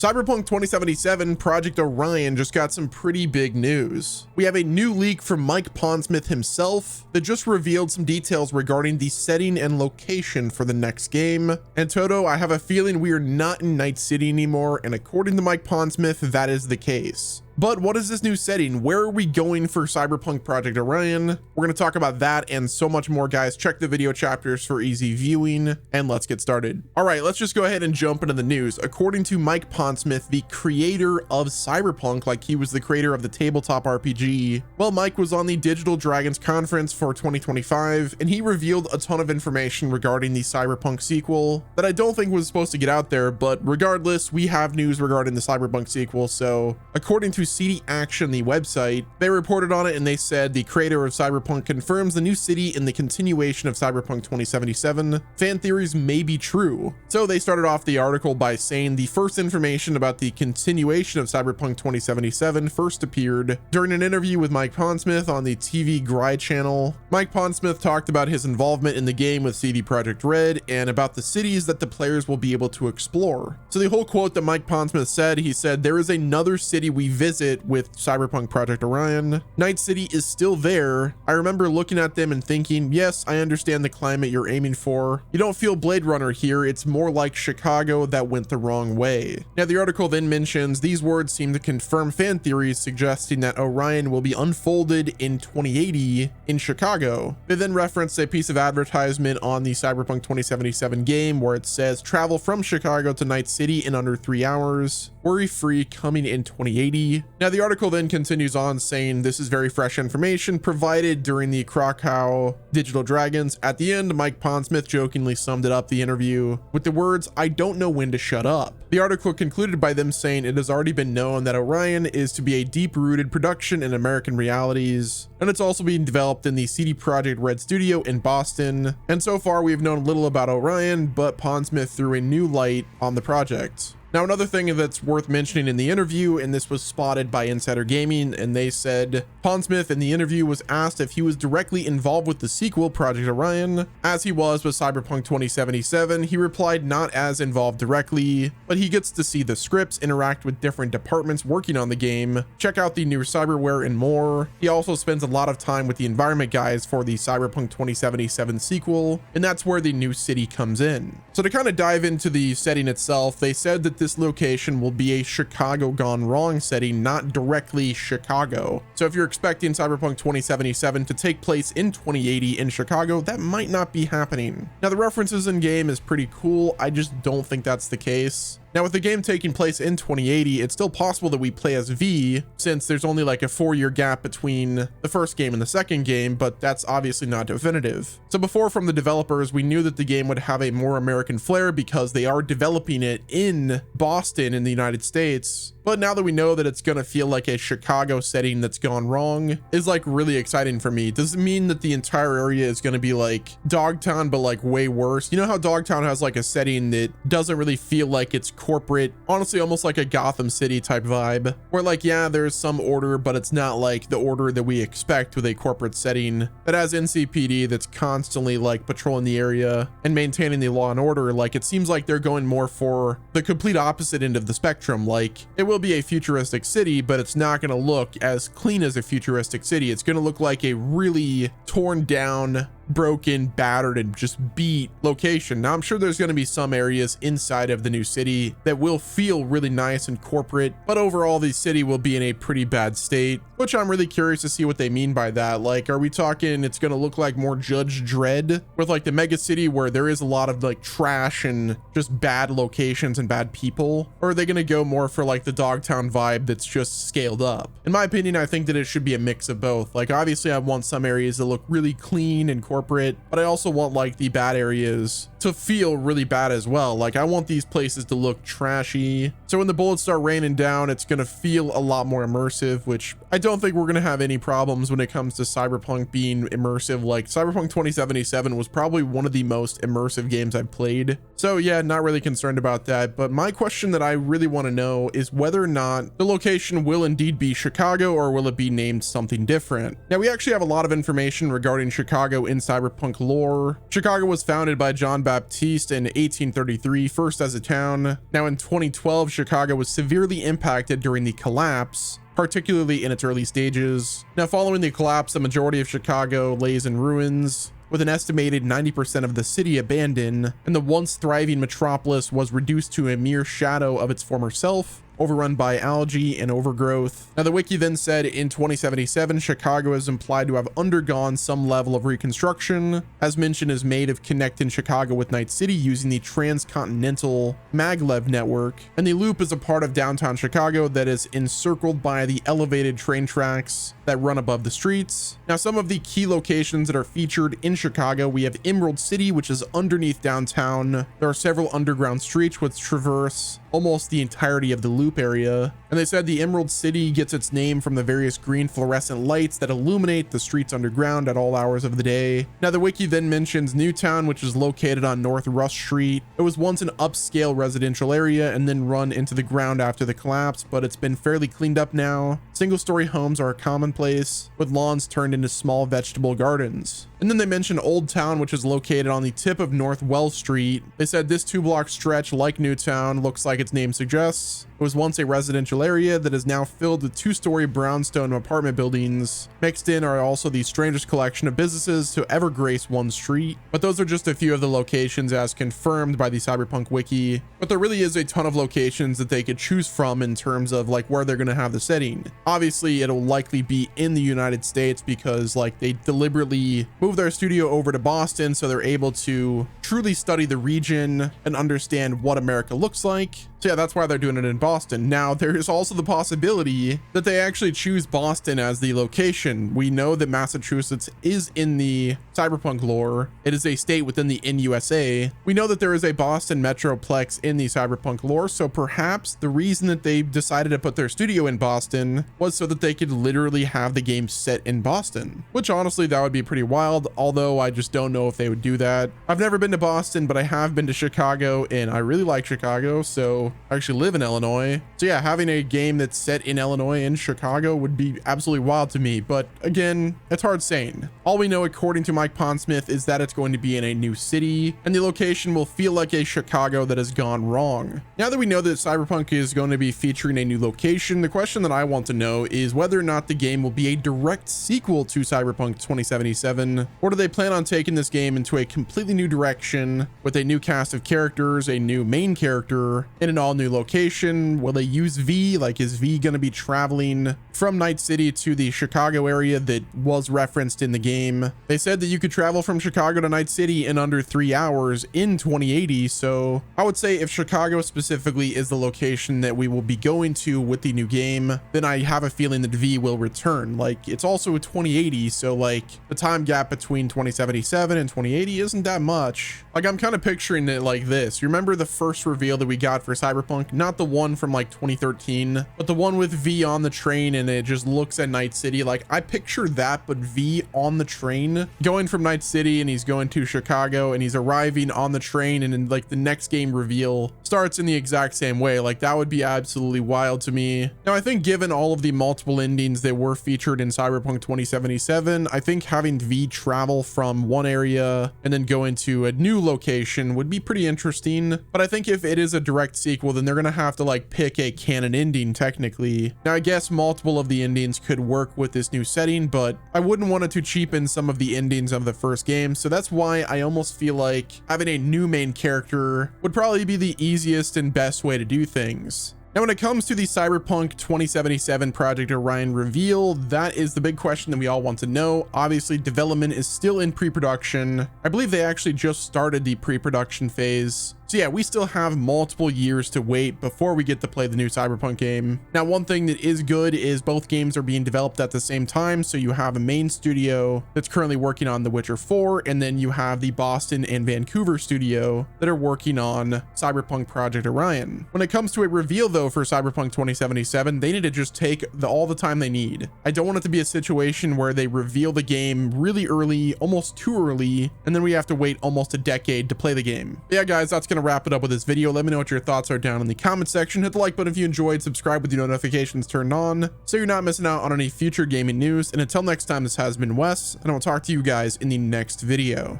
Cyberpunk 2077 Project Orion just got some pretty big news. We have a new leak from Mike Pondsmith himself that just revealed some details regarding the setting and location for the next game. And Toto, I have a feeling we are not in Night City anymore, and according to Mike Pondsmith, that is the case. But what is this new setting? Where are we going for Cyberpunk Project Orion? We're going to talk about that and so much more, guys. Check the video chapters for easy viewing, and let's get started. All right, let's just go ahead and jump into the news. According to Mike Pondsmith, the creator of Cyberpunk, like he was the creator of the tabletop RPG, well, Mike was on the Digital Dragons conference for 2025, and he revealed a ton of information regarding the Cyberpunk sequel that I don't think was supposed to get out there, but regardless, we have news regarding the Cyberpunk sequel. So according to CD Action, the website, they reported on it and they said the creator of Cyberpunk confirms the new city in the continuation of Cyberpunk 2077. Fan theories may be true. So they started off the article by saying the first information about the continuation of Cyberpunk 2077 first appeared during an interview with Mike Pondsmith on the TV Gride channel. Mike Pondsmith talked about his involvement in the game with CD Projekt Red and about the cities that the players will be able to explore. So the whole quote that Mike Pondsmith said, he said, "There is another city we visit with Cyberpunk Project Orion. Night City is still there. I remember looking at them and thinking, yes, I understand the climate you're aiming for. You don't feel Blade Runner here. It's more like Chicago that went the wrong way." Now, the article then mentions these words seem to confirm fan theories suggesting that Orion will be unfolded in 2080 in Chicago. They then reference a piece of advertisement on the Cyberpunk 2077 game where it says travel from Chicago to Night City in under 3 hours. Worry-free, coming in 2080. Now, the article then continues on saying this is very fresh information provided during the Krakow Digital Dragons. At the end, Mike Pondsmith jokingly summed it up the interview with the words, "I don't know when to shut up." The article concluded by them saying it has already been known that Orion is to be a deep-rooted production in American realities, and it's also being developed in the CD Projekt Red studio in Boston. And so far, we've known little about Orion, but Pondsmith threw a new light on the project. Now, another thing that's worth mentioning in the interview, and this was spotted by Insider Gaming, and they said Pondsmith in the interview was asked if he was directly involved with the sequel, Project Orion, as he was with Cyberpunk 2077. He replied not as involved directly, but he gets to see the scripts, interact with different departments working on the game, check out the new cyberware and more. He also spends a lot of time with the environment guys for the Cyberpunk 2077 sequel, and that's where the new city comes in. So to kind of dive into the setting itself, they said that this location will be a Chicago gone wrong setting, not directly Chicago. So if you're expecting Cyberpunk 2077 to take place in 2080 in Chicago, that might not be happening. Now, the references in game is pretty cool. I just don't think that's the case. Now, with the game taking place in 2080, it's still possible that we play as V, since there's only like a 4-year gap between the first game and the second game, but that's obviously not definitive. So before, from the developers, we knew that the game would have a more American flair because they are developing it in Boston in the United States. But now that we know that it's gonna feel like a Chicago setting that's gone wrong is like really exciting for me. Does it mean that the entire area is gonna be like Dogtown, but like way worse? You know how Dogtown has like a setting that doesn't really feel like it's corporate, honestly almost like a Gotham City type vibe, where like, yeah, there's some order, but it's not like the order that we expect with a corporate setting that has NCPD that's constantly like patrolling the area and maintaining the law and order. Like, it seems like they're going more for the complete opposite end of the spectrum. Like, it will be a futuristic city, but it's not going to look as clean as a futuristic city. It's going to look like a really torn down, broken, battered, and just beat location. Now, I'm sure there's going to be some areas inside of the new city that will feel really nice and corporate, but overall the city will be in a pretty bad state, which I'm really curious to see what they mean by that. Like, are we talking it's going to look like more Judge Dredd with like the mega city where there is a lot of like trash and just bad locations and bad people? Or are they going to go more for like the Dogtown vibe that's just scaled up? In my opinion, I think that it should be a mix of both. Like, obviously I want some areas that look really clean and corporate, but I also want like the bad areas to feel really bad as well. Like, I want these places to look trashy, so when the bullets start raining down, it's gonna feel a lot more immersive, which I don't think we're gonna have any problems when it comes to Cyberpunk being immersive. Like, Cyberpunk 2077 was probably one of the most immersive games I've played, so yeah, not really concerned about that. But my question that I really want to know is whether or not the location will indeed be Chicago, or will it be named something different. Now, we actually have a lot of information regarding Chicago inside cyberpunk lore. Chicago was founded by John Baptiste in 1833, first as a town. Now in 2012, Chicago was severely impacted during the collapse, particularly in its early stages. Now following the collapse, the majority of Chicago lays in ruins, with an estimated 90% of the city abandoned, and the once thriving metropolis was reduced to a mere shadow of its former self, overrun by algae and overgrowth. Now the wiki then said in 2077, Chicago is implied to have undergone some level of reconstruction, as mentioned is made of connecting Chicago with Night City using the transcontinental maglev network, and the loop is a part of downtown Chicago that is encircled by the elevated train tracks that run above the streets. Now some of the key locations that are featured in Chicago, we have Emerald City, which is underneath downtown. There are several underground streets which traverse almost the entirety of the loop area, and they said the Emerald City gets its name from the various green fluorescent lights that illuminate the streets underground at all hours of the day. Now the wiki then mentions Newtown, which is located on North Rush Street. It was once an upscale residential area and then run into the ground after the collapse, but it's been fairly cleaned up now. Single-story homes are commonplace, with lawns turned into small vegetable gardens. And then they mentioned Old Town, which is located on the tip of North Well Street. They said this 2-block stretch, like Newtown, looks like its name suggests. It was once a residential area that is now filled with 2-story brownstone apartment buildings. Mixed in are also the strangest collection of businesses to ever grace one street. But those are just a few of the locations as confirmed by the Cyberpunk wiki. But there really is a ton of locations that they could choose from in terms of like where they're going to have the setting. Obviously, it'll likely be in the United States because like they deliberately moved their studio over to Boston so they're able to truly study the region and understand what America looks like. So yeah, that's why they're doing it in Boston. Now, there is also the possibility that they actually choose Boston as the location. We know that Massachusetts is in the Cyberpunk lore. It is a state within the NUSA. We know that there is a Boston Metroplex in the Cyberpunk lore, so perhaps the reason that they decided to put their studio in Boston was so that they could literally have the game set in Boston, which honestly, that would be pretty wild, although I just don't know if they would do that. I've never been to Boston, but I have been to Chicago, and I really like Chicago, so I actually live in Illinois. So yeah, having a game that's set in Illinois and Chicago would be absolutely wild to me. But again, it's hard saying. All we know, according to Mike Pondsmith, is that it's going to be in a new city, and the location will feel like a Chicago that has gone wrong. Now that we know that Cyberpunk is going to be featuring a new location, the question that I want to know is whether or not the game will be a direct sequel to Cyberpunk 2077, or do they plan on taking this game into a completely new direction with a new cast of characters, a new main character, and an all new location? Will they use V? Like, is V going to be traveling from Night City to the Chicago area that was referenced in the game? They said that you could travel from Chicago to Night City in under 3 hours in 2080. So I would say if Chicago specifically is the location that we will be going to with the new game, then I have a feeling that V will return. Like, it's also 2080, so like the time gap between 2077 and 2080 isn't that much. Like, I'm kind of picturing it like this. You remember the first reveal that we got for Cyberpunk? Not the one from like 2013, but the one with V on the train and it just looks at Night City. Like, I picture that, but V on the train going from Night City, and he's going to Chicago, and he's arriving on the train, and then like the next game reveal starts in the exact same way. Like, that would be absolutely wild to me. Now, I think given all of the multiple endings that were featured in Cyberpunk 2077, I think having V travel from one area and then go into a new location would be pretty interesting. But I think if it is a direct sequel, then they're gonna have to like pick a canon ending technically. Now, I guess multiple of the endings could work with this new setting, but I wouldn't want it to cheapen some of the endings of the first game. So that's why I almost feel like having a new main character would probably be the easiest and best way to do things. Now, when it comes to the Cyberpunk 2077 Project Orion reveal, that is the big question that we all want to know. Obviously, development is still in pre-production. I believe they actually just started the pre-production phase. So yeah, we still have multiple years to wait before we get to play the new Cyberpunk game. Now, one thing that is good is both games are being developed at the same time. So you have a main studio that's currently working on The Witcher 4, and then you have the Boston and Vancouver studio that are working on Cyberpunk Project Orion. When it comes to a reveal though for Cyberpunk 2077, they need to just take all the time they need. I don't want it to be a situation where they reveal the game really early, almost too early, and then we have to wait almost a decade to play the game. But yeah, guys, that's gonna to wrap it up with this video. Let me know what your thoughts are down in the comment section. Hit the like button if you enjoyed, subscribe with your notifications turned on so you're not missing out on any future gaming news. And until next time, this has been Wes, and I'll talk to you guys in the next video.